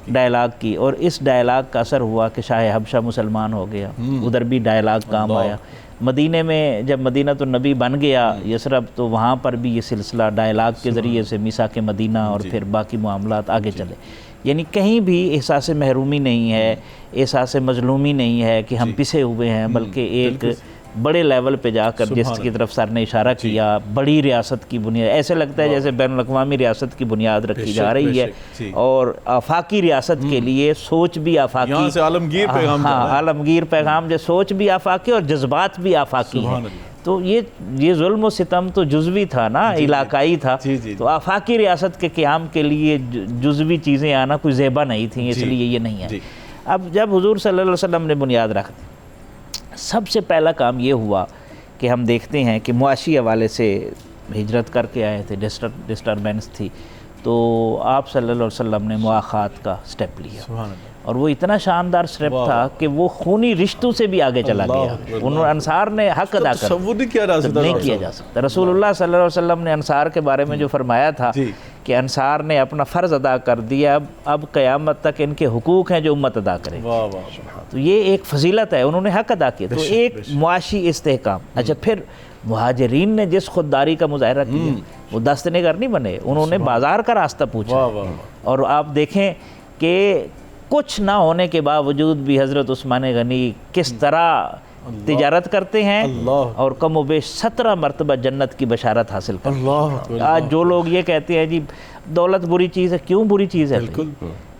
C: ڈائلاگ کی, اور اس ڈائلاگ کا اثر ہوا کہ شاہ حبشہ مسلمان ہو گیا, ادھر بھی ڈائلاگ کام آیا. مدینے میں جب مدینہ تو نبی بن گیا یثرب, تو وہاں پر بھی یہ سلسلہ ڈائلاگ کے ذریعے سے میثاق مدینہ اور پھر باقی معاملات آگے چلے. یعنی کہیں بھی احساس محرومی نہیں ہے, احساس مظلومی نہیں ہے کہ ہم پسے ہوئے ہیں, بلکہ ایک بڑے لیول پہ جا کر جس کی طرف سر نے اشارہ کیا, بڑی ریاست کی بنیاد, ایسے لگتا ہے جیسے بین الاقوامی ریاست کی بنیاد رکھی جا رہی ہے, اور آفاقی ریاست کے لیے سوچ بھی آفاقی, عالمگیر پیغام, جو سوچ بھی آفاقی اور جذبات بھی آفاقی ہیں. تو یہ ظلم و ستم تو جزوی تھا نا, علاقائی تھا, تو آفاقی ریاست کے قیام کے لیے جزوی چیزیں آنا کوئی زیبا نہیں تھیں, اس لیے یہ نہیں ہے. اب جب حضور صلی اللہ علیہ وسلم نے بنیاد رکھ دی, سب سے پہلا کام یہ ہوا کہ ہم دیکھتے ہیں کہ معاشی حوالے سے ہجرت کر کے آئے تھے, ڈسٹربینس تھی, تو آپ صلی اللہ علیہ وسلم نے مواخات کا سٹیپ لیا, اور وہ اتنا شاندار سٹیپ تھا کہ وہ خونی رشتوں سے بھی آگے چلا گیا. انہوں انصار نے حق ادا کر نہیں کیا جا سکتا. رسول اللہ صلی اللہ علیہ وسلم نے انصار کے بارے میں جو فرمایا تھا کہ انصار نے اپنا فرض ادا کر دیا, اب قیامت تک ان کے حقوق ہیں جو امت ادا کرے. تو یہ ایک فضیلت ہے, انہوں نے حق ادا کیا. تو ایک معاشی استحکام. اچھا, پھر مہاجرین نے جس خودداری کا مظاہرہ کیا, وہ دست نگر نہیں بنے, انہوں نے بازار کا راستہ پوچھا. اور آپ دیکھیں کہ کچھ نہ ہونے کے باوجود بھی حضرت عثمان غنی کس طرح تجارت کرتے ہیں, اور کم و بیش 17 مرتبہ جنت کی بشارت حاصل کرتے ہیں. آج جو لوگ یہ کہتے ہیں جی دولت بری چیز ہے, کیوں بری چیز ہے؟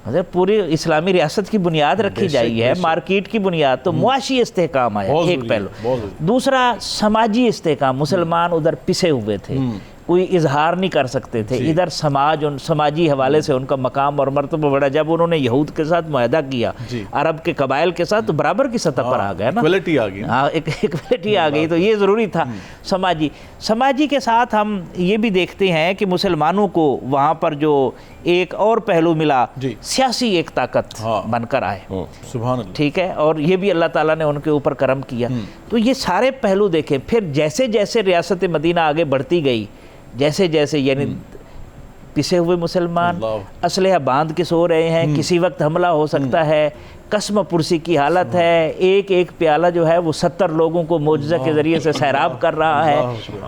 C: حضرت پوری اسلامی ریاست کی بنیاد رکھی جائی ہے, مارکیٹ کی بنیاد. تو معاشی استحکام آیا ایک پہلو. دوسرا سماجی استحکام, مسلمان ادھر پسے ہوئے تھے, کوئی اظہار نہیں کر سکتے تھے, ادھر سماجی حوالے سے ان کا مقام اور مرتبہ بڑھا. جب انہوں نے یہود کے ساتھ معاہدہ کیا, عرب کے قبائل کے ساتھ, تو برابر کی سطح پر آ گیا نا, ایکویلٹی آ گئی. تو یہ ضروری تھا. سماجی کے ساتھ ہم یہ بھی دیکھتے ہیں کہ مسلمانوں کو وہاں پر جو ایک اور پہلو ملا, سیاسی ایک طاقت بن کر آئے.
A: سبحان اللہ.
C: ٹھیک ہے, اور یہ بھی اللہ تعالیٰ نے ان کے اوپر کرم کیا. تو یہ سارے پہلو دیکھیں. پھر جیسے جیسے ریاست مدینہ آگے بڑھتی گئی, جیسے جیسے یعنی پسے ہوئے مسلمان اسلحہ باندھ کے سو رہے ہیں, کسی وقت حملہ ہو سکتا ہے, قسم پرسی کی حالت ہے, ایک ایک پیالہ جو ہے وہ 70 لوگوں کو معجزہ کے ذریعے سے سیراب کر رہا ہے.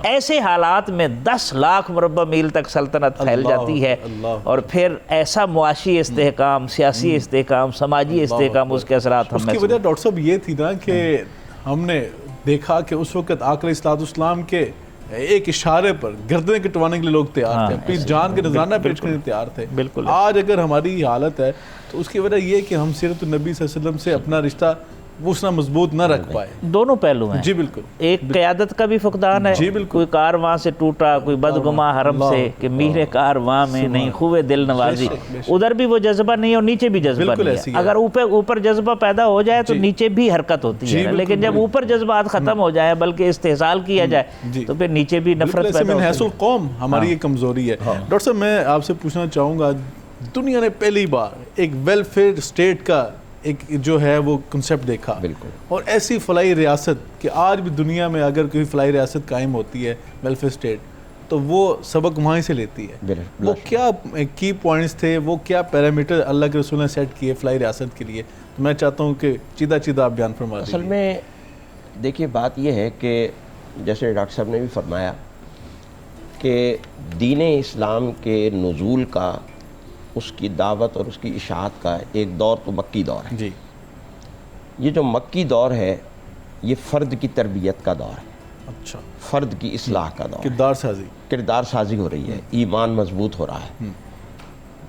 C: ایسے حالات میں 10 لاکھ مربع میل تک سلطنت پھیل جاتی ہے, اور پھر ایسا معاشی استحکام, سیاسی استحکام, سماجی استحکام, اس کے اثرات ہم
A: میں. اس کی وجہ ڈاکٹر صاحب یہ تھی نا کہ ہم نے دیکھا کہ اس وقت آقا علیہ السلام کے ایک اشارے پر گردنیں کٹوانے کے لیے لوگ تیار تھے, اپنی جان کے نذرانہ پیش کرنے تیار تھے.
C: بالکل.
A: آج اگر ہماری یہ حالت ہے تو اس کی وجہ یہ کہ ہم سیرت النبی صلی اللہ علیہ وسلم سے اپنا رشتہ وہ اتنا مضبوط نہ رکھ پائے.
C: دونوں پہلو ہیں.
A: جی بالکل.
C: ایک قیادت کا بھی فقدان ہے.
A: جی بالکل.
C: کوئی کارواں سے ٹوٹا, کوئی بدگماں حرم سے کہ میر کارواں میں نہیں خوب دل نوازی, ادھر بھی وہ جذبہ نہیں اور نیچے بھی جذبہ نہیں ہے. اگر اوپر جذبہ پیدا ہو جائے تو نیچے بھی حرکت ہوتی ہے, لیکن جب اوپر جذبات ختم ہو جائے بلکہ استحصال کیا جائے تو پھر نیچے بھی نفرت پیدا ہوتی ہے.
A: حیث القوم ہماری یہ کمزوری ہے. ڈاکٹر صاحب میں آپ سے پوچھنا چاہوں گا, دنیا نے پہلی بار ایک ویلفیئر اسٹیٹ کا ایک جو ہے وہ کنسیپٹ دیکھا,
B: بالکل,
A: اور ایسی فلاحی ریاست کہ آج بھی دنیا میں اگر کوئی فلاحی ریاست قائم ہوتی ہے ویلفیئر اسٹیٹ تو وہ سبق وہیں سے لیتی ہے. وہ کیا کی پوائنٹس تھے, وہ کیا پیرامیٹر اللہ کے رسول نے سیٹ کیے فلاحی ریاست کے لیے؟ میں چاہتا ہوں کہ چیدہ آپ بیان فرما دیجیے.
B: اصل میں دیکھیے بات یہ ہے کہ جیسے ڈاکٹر صاحب نے بھی فرمایا کہ دین اسلام کے نزول کا, اس کی دعوت اور اس کی اشاعت کا ایک دور تو مکی دور ہے.
A: جی.
B: یہ جو مکی دور ہے یہ فرد کی تربیت کا دور ہے.
A: اچھا.
B: فرد کی اصلاح کا دور,
A: کردار سازی
B: ہو رہی ہے, ایمان مضبوط ہو رہا ہے,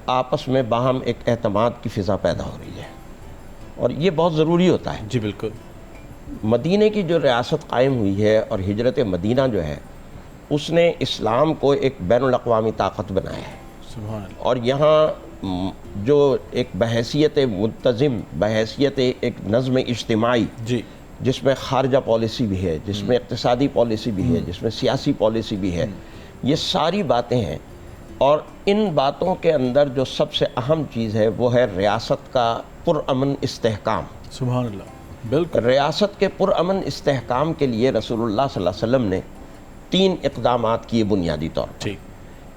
B: آپس میں باہم ایک اعتماد کی فضا پیدا ہو رہی ہے, اور یہ بہت ضروری ہوتا ہے.
A: جی بالکل.
B: مدینہ کی جو ریاست قائم ہوئی ہے اور ہجرت مدینہ جو ہے اس نے اسلام کو ایک بین الاقوامی طاقت بنایا ہے. اور یہاں جو ایک بحیثیت منتظم, بحیثیت ایک نظم اجتماعی,
A: جی,
B: جس میں خارجہ پالیسی بھی ہے, جس میں اقتصادی پالیسی بھی ہے, جس میں سیاسی پالیسی بھی ہے, یہ ساری باتیں ہیں. اور ان باتوں کے اندر جو سب سے اہم چیز ہے وہ ہے ریاست کا پرامن استحکام.
A: سبحان اللہ. بالکل.
B: ریاست کے پرامن استحکام کے لیے رسول اللہ صلی اللہ علیہ وسلم نے 3 اقدامات کیے بنیادی طور پر.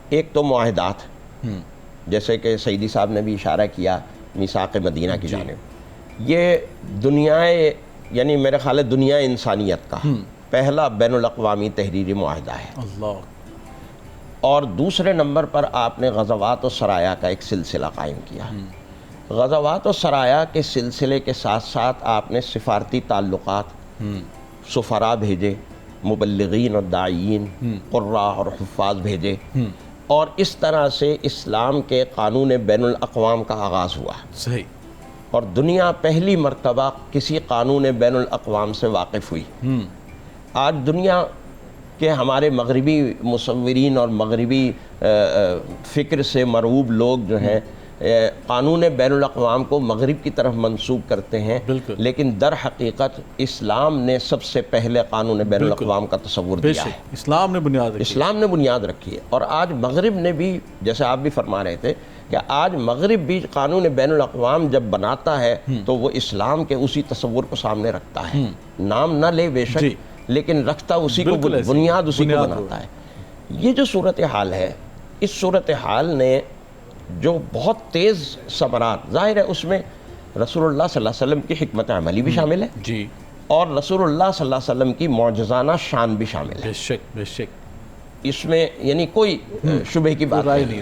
B: ایک تو معاہدات, جیسے کہ سیدی صاحب نے بھی اشارہ کیا میثاق مدینہ کی جانب. یہ دنیا, یعنی میرے خیال ہے دنیا انسانیت کا پہلا بین الاقوامی تحریری معاہدہ ہے.
A: اللہ.
B: اور دوسرے نمبر پر آپ نے غزوات و سرایا کا ایک سلسلہ قائم کیا. غزوات و سرایا کے سلسلے کے ساتھ ساتھ آپ نے سفارتی تعلقات, سفراء بھیجے, مبلغین اور داعین, قراء اور حفاظ بھیجے, اور اس طرح سے اسلام کے قانون بین الاقوام کا آغاز ہوا.
A: صحیح.
B: اور دنیا پہلی مرتبہ کسی قانون بین الاقوام سے واقف ہوئی. آج دنیا کے ہمارے مغربی مصورین اور مغربی فکر سے مرعوب لوگ جو ہیں قانون بین الاقوام کو مغرب کی طرف منسوب کرتے ہیں, لیکن در حقیقت اسلام نے سب سے پہلے قانون بین الاقوام کا تصور دیا ہے.
A: اسلام نے بنیاد رکھی ہے.
B: اور آج مغرب نے بھی, جیسے آپ بھی فرما رہے تھے کہ آج مغرب بھی قانون بین الاقوام جب بناتا ہے تو وہ اسلام کے اسی تصور کو سامنے رکھتا ہے. نام نہ لے بے شک, لیکن رکھتا اسی کو, بنیاد اسی کو بناتا ہے. یہ جو صورتحال ہے, اس صورتحال نے جو بہت تیز ثمرات, ظاہر ہے اس میں رسول اللہ صلی اللہ علیہ وسلم کی حکمت عملی بھی شامل ہے,
A: جی, اور
B: رسول اللہ صلی اللہ علیہ وسلم کی معجزانہ شان بھی شامل ہے.
A: بے شک بے شک.
B: اس میں یعنی کوئی شبہ کی بات نہیں,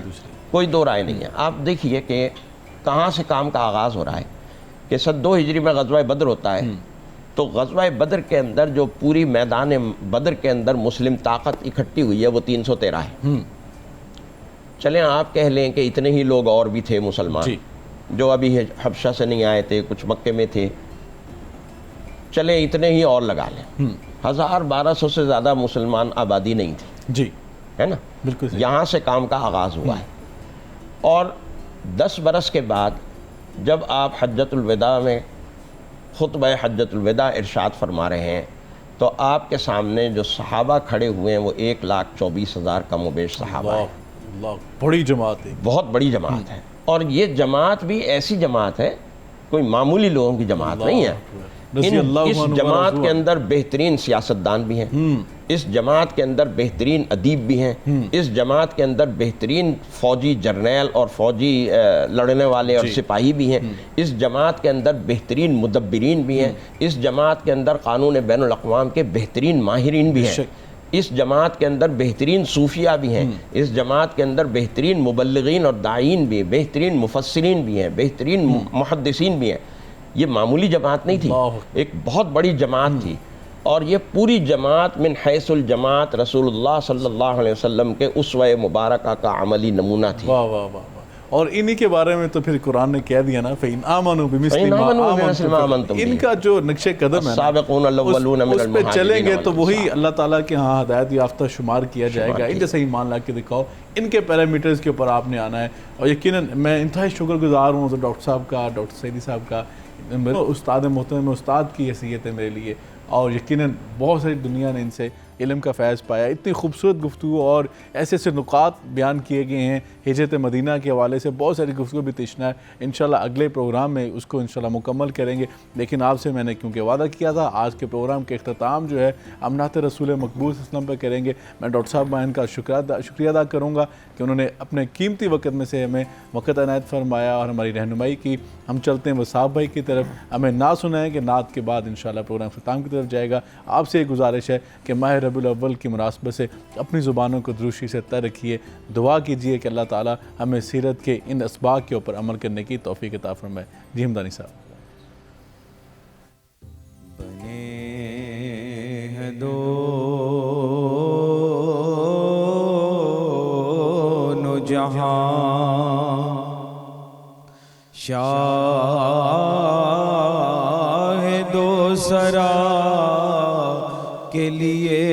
B: کوئی دو رائے نہیں ہے. آپ دیکھیے کہ کہاں سے کام کا آغاز ہو رہا ہے کہ 2 ہجری میں غزوہ بدر ہوتا ہے, تو غزوہ بدر کے اندر جو پوری میدان بدر کے اندر مسلم طاقت اکٹھی ہوئی ہے وہ 313 ہے. چلیں آپ کہہ لیں کہ اتنے ہی لوگ اور بھی تھے مسلمان جو ابھی حبشہ سے نہیں آئے تھے, کچھ مکے میں تھے, چلیں اتنے ہی اور لگا لیں. 1200 سے زیادہ مسلمان آبادی نہیں تھی,
A: جی,
B: ہے نا.
A: بالکل.
B: یہاں سے کام کا آغاز ہوا ہے. اور 10 برس کے بعد جب آپ حجۃ الوداع میں خطبہ حجۃ الوداع ارشاد فرما رہے ہیں تو آپ کے سامنے جو صحابہ کھڑے ہوئے ہیں وہ 1,24,000 کم و بیش صحابہ ہیں.
A: بڑی جماعت ہے,
B: بہت بڑی جماعت ہے. اور یہ جماعت بھی ایسی جماعت ہے, کوئی معمولی لوگوں کی جماعت نہیں ہے. اس جماعت کے اندر بہترین سیاستدان بھی ہیں, اس جماعت کے اندر بہترین ادیب بھی ہیں, اس جماعت کے اندر بہترین فوجی جرنیل اور فوجی لڑنے والے اور سپاہی بھی ہیں, اس جماعت کے اندر بہترین مدبرین بھی ہیں, اس جماعت کے اندر قانون بین الاقوام کے بہترین ماہرین بھی ہیں, اس جماعت کے اندر بہترین صوفیہ بھی ہیں, اس جماعت کے اندر بہترین مبلغین اور داعین بھی ہیں, بہترین مفسرین بھی ہیں, بہترین محدثین بھی ہیں. یہ معمولی جماعت نہیں تھی, ایک بہت بڑی جماعت تھی. اور یہ پوری جماعت من حیث الجماعت رسول اللہ صلی اللہ علیہ وسلم کے اسوہ مبارکہ کا عملی نمونہ تھی۔
A: واہ واہ واہ، اور انہی کے بارے میں تو پھر قرآن نے کہہ دیا نا فَإِنْ آمَنُوا بِمِثْلِ مَا آمَنْتُمْ، ان کا جو نقش قدم ہے
B: السابقون الاولون من
A: اس پہ چلیں گے تو وہی
B: المہاجرین
A: اللہ تعالیٰ کے ہاں ہدایت یافتہ شمار کیا جائے گا۔ ان جیسے ایمان لا کے دکھاؤ، ان کے پیرامیٹرز کے اوپر آپ نے آنا ہے۔ اور یقیناً میں انتہائی شکر گزار ہوں ڈاکٹر صاحب کا، ڈاکٹر سعیدی صاحب کا، استاد محترم میں استاد کی حیثیت ہے میرے لیے، اور یقیناً بہت ساری دنیا نے ان سے علم کا فیض پایا۔ اتنی خوبصورت گفتگو اور ایسے ایسے نکات بیان کیے گئے ہیں ہجرت مدینہ کے حوالے سے، بہت ساری گفتگو بھی تشنا ہے۔ انشاءاللہ اگلے پروگرام میں اس کو انشاءاللہ مکمل کریں گے، لیکن آپ سے میں نے کیونکہ وعدہ کیا تھا آج کے پروگرام کے اختتام جو ہے ہم نعت رسول مقبول صلی اللہ علیہ وسلم پہ کریں گے۔ میں ڈاکٹر صاحب بہن کا شکریہ ادا کروں گا کہ انہوں نے اپنے قیمتی وقت میں سے ہمیں وقت عنایت فرمایا اور ہماری رہنمائی کی۔ ہم چلتے ہیں وصاحب بھائی کی طرف، ہمیں نعت سنائیں کہ نعت کے بعد انشاءاللہ پروگرام اختتام کی طرف جائے گا۔ آپ سے یہ گزارش ہے کہ ماہ ربیع الاول کی مناسبت سے اپنی زبانوں کو دروشی سے تر رکھیے، دعا کیجئے کہ اللہ تعالی ہمیں سیرت کے ان اسباق کے اوپر عمل کرنے کی توفیق عطا فرمائے۔ جی ہمدانی صاحب۔
D: بنے ہیں دونوں جہاں، شاہ دو سرا کے لیے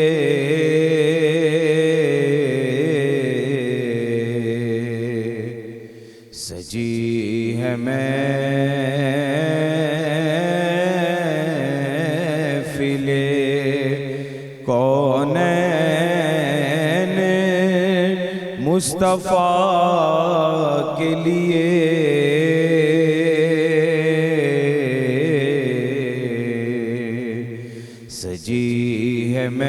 D: سجی ہے محفل کونین مصطفیٰ کے لیے، سجی ہے محفل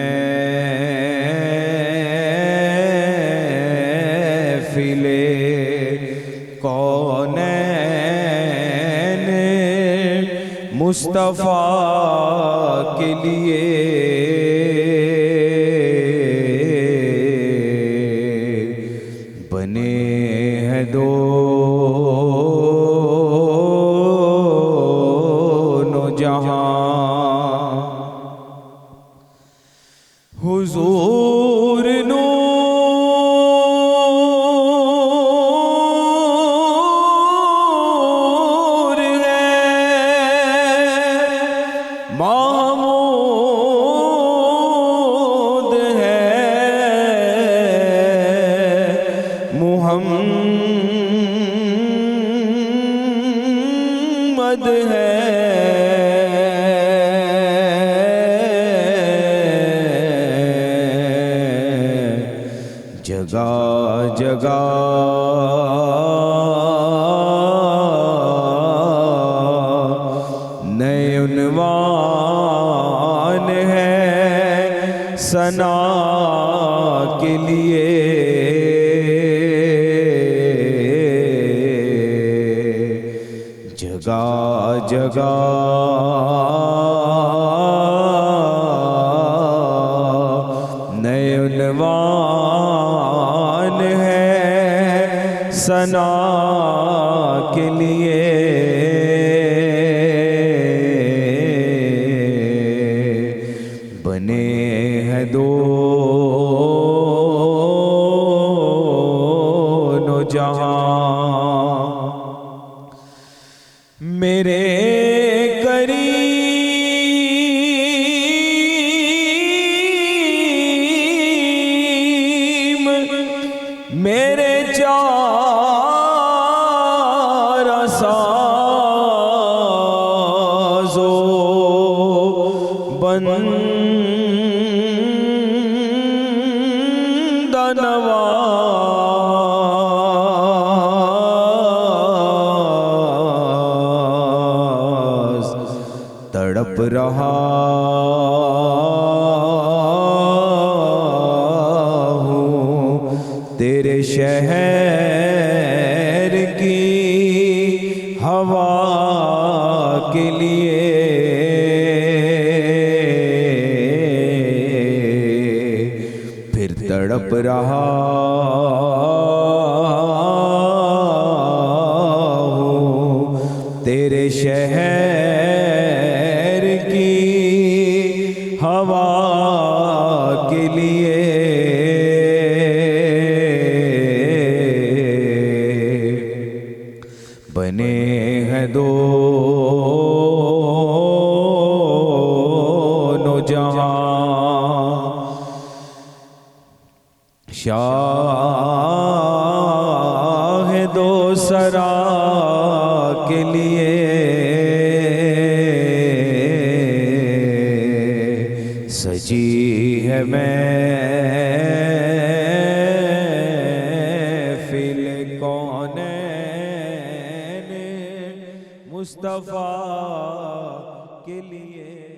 D: کونین مصطفیٰ کے لیے، بنے ہیں دونوں جہاں۔ حضور نور ہے، محمود ہے، محمد ہے، جگہ جگہ نئے عنوان ہے ثنا کے لیے، جگہ جگہ نئے عنوان ہے ثنا کے لیے، بنے ہیں دونوں جہاں۔ میرے کریم میرے چار سازو بندہ نواز، تڑپ رہا ہوں تیرے شہر کی ہوا کے لیے، پھر تڑپ رہا ہوں تیرے شہر کی بنے ہیں دونوں جہاں شاہ دو سرا کے لیے سجی ہے محفل کونین مصطفیٰ کے لیے